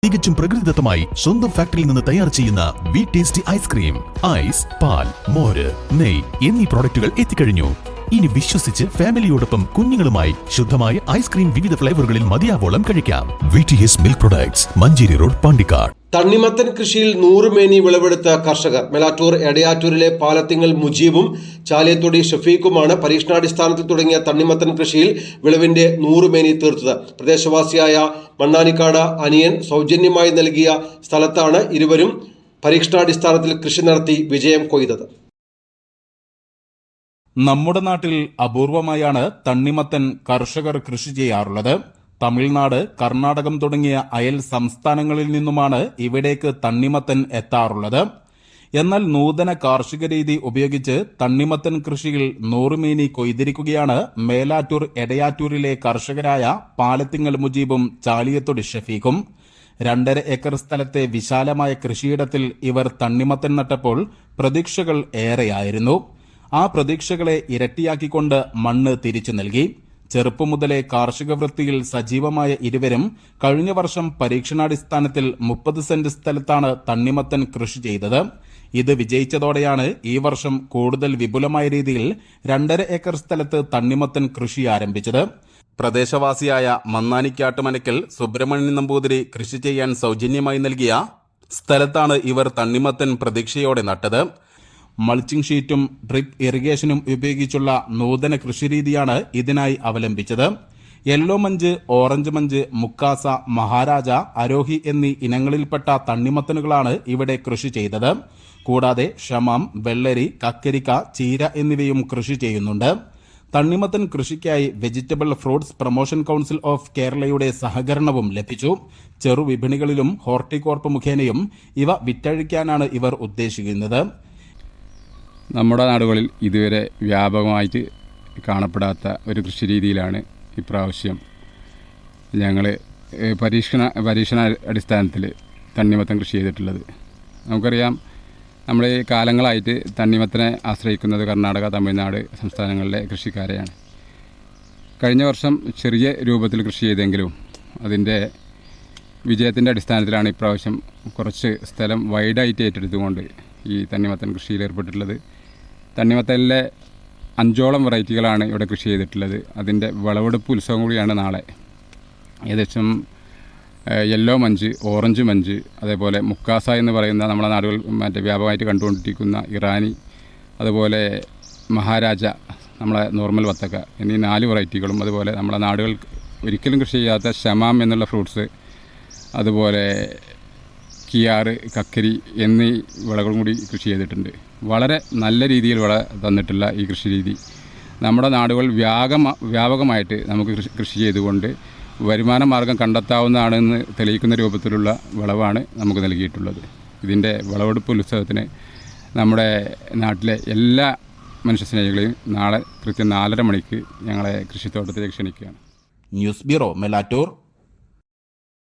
തികച്ചും പ്രകൃതിദത്തമായി സ്വന്തം ഫാക്ടറിയിൽ നിന്ന് തയ്യാർ ചെയ്യുന്ന വി ടേസ്റ്റി ഐസ്ക്രീം, ഐസ്, പാൽ, മോര്, നെയ് എന്നീ പ്രോഡക്റ്റുകൾ എത്തിക്കഴിഞ്ഞു. ഇനി വിശ്വസിച്ച് ഫാമിലിയോടൊപ്പം കുഞ്ഞുങ്ങളുമായി ശുദ്ധമായ ഐസ്ക്രീം വിവിധ ഫ്ലേവറുകളിൽ മതിയാവോളം കഴിക്കാം. VTS milk products, Manjeri road, Pandikkad. തണ്ണിമത്തൻ കൃഷിയിൽ 100 മേനി വിളവെടുത്ത കർഷകർ മേലാറ്റൂർ എടയാറ്റൂരിലെ പാലത്തിങ്ങൽ മുജീബും ചാലിയത്തൊടി ഷഫീഖുമാണ് പരീക്ഷണാടിസ്ഥാനത്തിൽ തുടങ്ങിയ തണ്ണിമത്തൻ കൃഷിയിൽ വിളവിന്റെ 100 മേനി തീർത്തത്. പ്രദേശവാസിയായ മണ്ണാനിക്കാട് അനിയൻ സൗജന്യമായി നൽകിയ സ്ഥലത്താണ് ഇരുവരും പരീക്ഷണാടിസ്ഥാനത്തിൽ കൃഷി നടത്തി വിജയം കൊയ്തത്. നമ്മുടെ നാട്ടിൽ അപൂർവമായാണ് തണ്ണിമത്തൻ കർഷകർ കൃഷി ചെയ്യാറുള്ളത്. തമിഴ്നാട്, കർണാടകം തുടങ്ങിയ അയൽ സംസ്ഥാനങ്ങളിൽ നിന്നുമാണ് ഇവിടേക്ക് തണ്ണിമത്തൻ എത്താറുള്ളത്. എന്നാൽ നൂതന കാർഷിക രീതി ഉപയോഗിച്ച് തണ്ണിമത്തൻ കൃഷിയിൽ 100 മേനി കൊയ്തിരിക്കുകയാണ് മേലാറ്റൂർ എടയാറ്റൂരിലെ കർഷകരായ പാലത്തിങ്ങൽ മുജീബും ചാലിയത്തൊടി ഷഫീഖും. 2.5 ഏക്കർ സ്ഥലത്തെ വിശാലമായ കൃഷിയിടത്തിൽ ഇവർ തണ്ണിമത്തൻ നട്ടപ്പോൾ പ്രതീക്ഷകൾ ഏറെയായിരുന്നു. ആ പ്രതീക്ഷകളെ ഇരട്ടിയാക്കിക്കൊണ്ട് മണ്ണ് തിരിച്ചു നൽകി. ചെറുപ്പം മുതലേ കാർഷിക വൃത്തിയിൽ സജീവമായ ഇരുവരും കഴിഞ്ഞ വർഷം പരീക്ഷണാടിസ്ഥാനത്തിൽ 30 സെന്റ് സ്ഥലത്താണ് തണ്ണിമത്തൻ കൃഷി ചെയ്തത്. ഇത് വിജയിച്ചതോടെയാണ് ഈ വർഷം കൂടുതൽ വിപുലമായ രീതിയിൽ 2.5 ഏക്കർ സ്ഥലത്ത് തണ്ണിമത്തൻ കൃഷി ആരംഭിച്ചത്. പ്രദേശവാസിയായ മന്നാനിക്കാട്ട് മനക്കൽ സുബ്രഹ്മണ്യൻ നമ്പൂതിരി കൃഷി ചെയ്യാൻ സൗജന്യമായി നൽകിയ സ്ഥലത്താണ് ഇവർ തണ്ണിമത്തൻ പ്രതീക്ഷയോടെ നട്ടത്. മൾച്ചിംഗ് ഷീറ്റും ഡ്രിപ്പ് ഇറിഗേഷനും ഉപയോഗിച്ചുള്ള നൂതന കൃഷിരീതിയാണ് ഇതിനായി അവലംബിച്ചത്. യെല്ലോ മഞ്ച്, ഓറഞ്ച് മഞ്ച്, മുക്കാസ, മഹാരാജ, അരോഹി എന്നീ ഇനങ്ങളിൽപ്പെട്ട തണ്ണിമത്തനുകളാണ് ഇവിടെ കൃഷി ചെയ്തത്. കൂടാതെ ഷമാം, വെള്ളരി, കക്കരിക്ക, ചീര എന്നിവയും കൃഷി ചെയ്യുന്നുണ്ട്. തണ്ണിമത്തൻ കൃഷിക്കായി vegetable fruits promotion council of കേരളയുടെ സഹകരണവും ലഭിച്ചു. ചെറുവിപണികളിലും ഹോർട്ടികോർപ്പ് മുഖേനയും ഇവ വിറ്റഴിക്കാനാണ് ഇവർ ഉദ്ദേശിക്കുന്നത്. നമ്മുടെ നാടുകളിൽ ഇതുവരെ വ്യാപകമായിട്ട് കാണപ്പെടാത്ത ഒരു കൃഷി രീതിയിലാണ് ഇപ്രാവശ്യം ഞങ്ങൾ പരീക്ഷണ അടിസ്ഥാനത്തിൽ തണ്ണിമത്തൻ കൃഷി ചെയ്തിട്ടുള്ളത്. നമുക്കറിയാം, നമ്മൾ കാലങ്ങളായിട്ട് തണ്ണിമത്തനെ ആശ്രയിക്കുന്നത് കർണാടക, തമിഴ്നാട് സംസ്ഥാനങ്ങളിലെ കൃഷിക്കാരെയാണ്. കഴിഞ്ഞ വർഷം ചെറിയ രൂപത്തിൽ കൃഷി ചെയ്തെങ്കിലും അതിൻ്റെ വിജയത്തിൻ്റെ അടിസ്ഥാനത്തിലാണ് ഇപ്രാവശ്യം കുറച്ച് സ്ഥലം വൈഡായിട്ട് ഏറ്റെടുത്തുകൊണ്ട് ഈ തണ്ണിമത്തൻ കൃഷിയിൽ ഏർപ്പെട്ടിട്ടുള്ളത്. തണ്ണിമത്തനിലെ 5ഓളം വെറൈറ്റികളാണ് ഇവിടെ കൃഷി ചെയ്തിട്ടുള്ളത്. അതിൻ്റെ വിളവെടുപ്പ് ഉത്സവം കൂടിയാണ് നാളെ. ഏകദേശം യെല്ലോ മഞ്ച്, ഓറഞ്ച് മഞ്ച്, അതേപോലെ മുക്കാസ എന്ന് പറയുന്ന നമ്മളെ നാടുകൾ വ്യാപകമായിട്ട് കണ്ടുകൊണ്ടിരിക്കുന്ന ഇറാനി, അതുപോലെ മഹാരാജ, നമ്മളെ നോർമൽ വത്തക്ക എന്നീ 4 വെറൈറ്റികളും, അതുപോലെ നമ്മളെ നാടുകൾ ഒരിക്കലും കൃഷി ചെയ്യാത്ത ഷമാം എന്നുള്ള ഫ്രൂട്ട്സ്, അതുപോലെ കിയാറ്, കക്കരി എന്നീ വിളകളും കൂടി കൃഷി ചെയ്തിട്ടുണ്ട്. വളരെ നല്ല രീതിയിൽ വിള തന്നിട്ടുള്ള ഈ കൃഷി രീതി നമ്മുടെ നാടുകൾ വ്യാപകമായിട്ട് നമുക്ക് കൃഷി ചെയ്തുകൊണ്ട് വരുമാന മാർഗം കണ്ടെത്താവുന്നതാണെന്ന് തെളിയിക്കുന്ന രൂപത്തിലുള്ള വിളവാണ് നമുക്ക് നൽകിയിട്ടുള്ളത്. ഇതിൻ്റെ വിളവെടുപ്പ് ഉത്സവത്തിന് നമ്മുടെ നാട്ടിലെ എല്ലാ മനുഷ്യസ്നേഹികളെയും നാളെ കൃത്യം 4:30 മണിക്ക് ഞങ്ങളെ കൃഷിത്തോട്ടത്തിലേക്ക് ക്ഷണിക്കുകയാണ്. News bureau, Melattur.